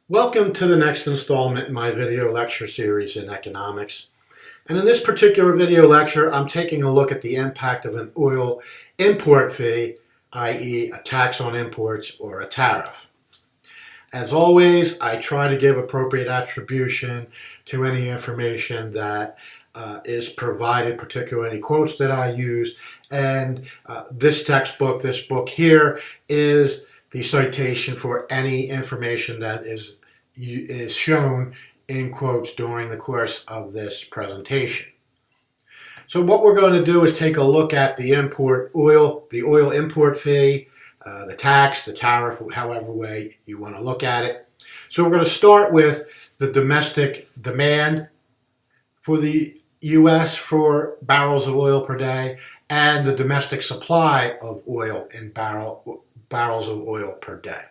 Welcome to the next installment in my video lecture series in economics. And in this particular video lecture, I'm taking a look at the impact of an oil import fee, i.e. a tax on imports or a tariff. As always, I try to give appropriate attribution to any information that is provided, particularly any quotes that I use. And this book here, is the citation for any information that is shown in quotes during the course of this presentation. So what we're going to do is take a look at the oil import fee, the tax, the tariff, however way you want to look at it. So we're going to start with the domestic demand for the U.S. for barrels of oil per day and the domestic supply of oil in barrels of oil per day.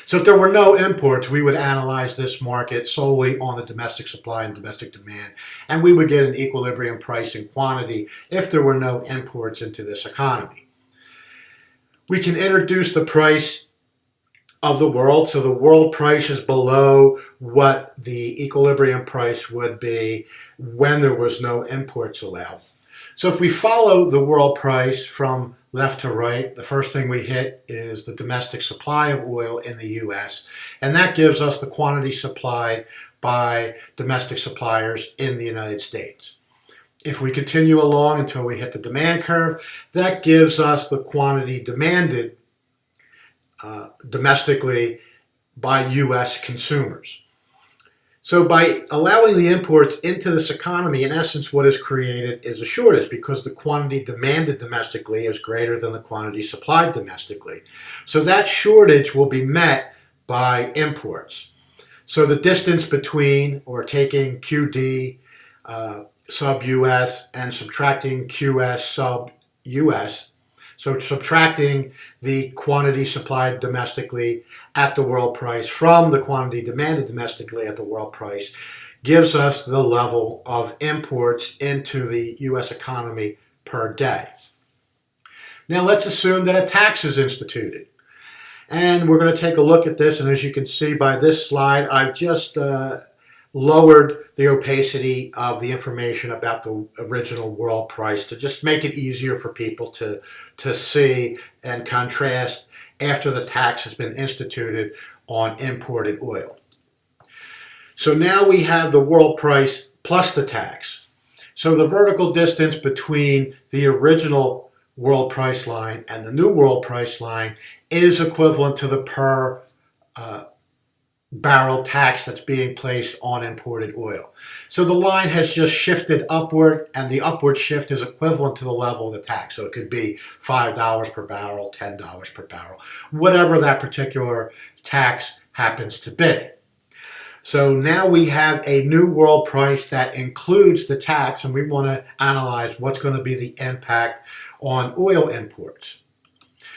So if there were no imports, we would analyze this market solely on the domestic supply and domestic demand, and we would get an equilibrium price and quantity if there were no imports into this economy. We can introduce the price of the world, so the world price is below what the equilibrium price would be when there was no imports allowed. So if we follow the world price from left to right, the first thing we hit is the domestic supply of oil in the U.S., and that gives us the quantity supplied by domestic suppliers in the United States. If we continue along until we hit the demand curve, that gives us the quantity demanded domestically by U.S. consumers. So by allowing the imports into this economy, in essence, what is created is a shortage because the quantity demanded domestically is greater than the quantity supplied domestically. So that shortage will be met by imports. So the distance between, or taking QD sub US and subtracting QS sub US, so subtracting the quantity supplied domestically at the world price from the quantity demanded domestically at the world price, gives us the level of imports into the U.S. economy per day. Now let's assume that a tax is instituted. And we're going to take a look at this, and as you can see by this slide, I've just lowered the opacity of the information about the original world price to just make it easier for people to see and contrast after the tax has been instituted on imported oil. So now we have the world price plus the tax. So the vertical distance between the original world price line and the new world price line is equivalent to the per barrel tax that's being placed on imported oil. So the line has just shifted upward, and the upward shift is equivalent to the level of the tax. So it could be $5 per barrel, $10 per barrel, whatever that particular tax happens to be. So now we have a new world price that includes the tax, and we want to analyze what's going to be the impact on oil imports.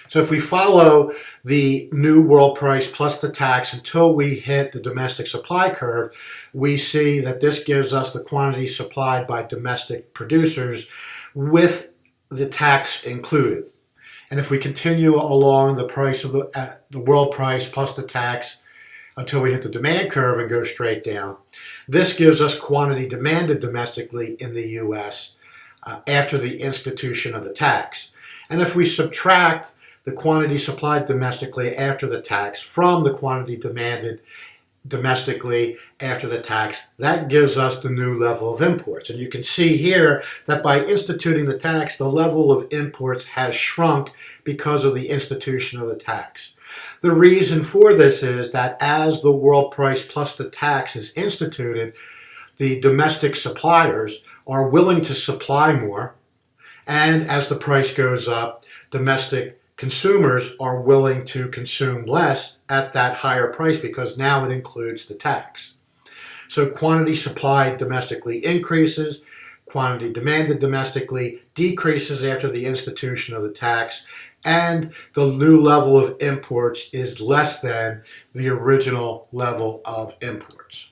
So if we follow the new world price plus the tax until we hit the domestic supply curve, we see that this gives us the quantity supplied by domestic producers with the tax included. And if we continue along the price of the world price plus the tax until we hit the demand curve and go straight down, this gives us quantity demanded domestically in the U.S. After the institution of the tax. And if we subtract the quantity supplied domestically after the tax from the quantity demanded domestically after the tax, that gives us the new level of imports. And you can see here that by instituting the tax, the level of imports has shrunk because of the institution of the tax. The reason for this is that as the world price plus the tax is instituted, the domestic suppliers are willing to supply more, and as the price goes up, domestic consumers are willing to consume less at that higher price because now it includes the tax. So quantity supplied domestically increases, quantity demanded domestically decreases after the institution of the tax, and the new level of imports is less than the original level of imports.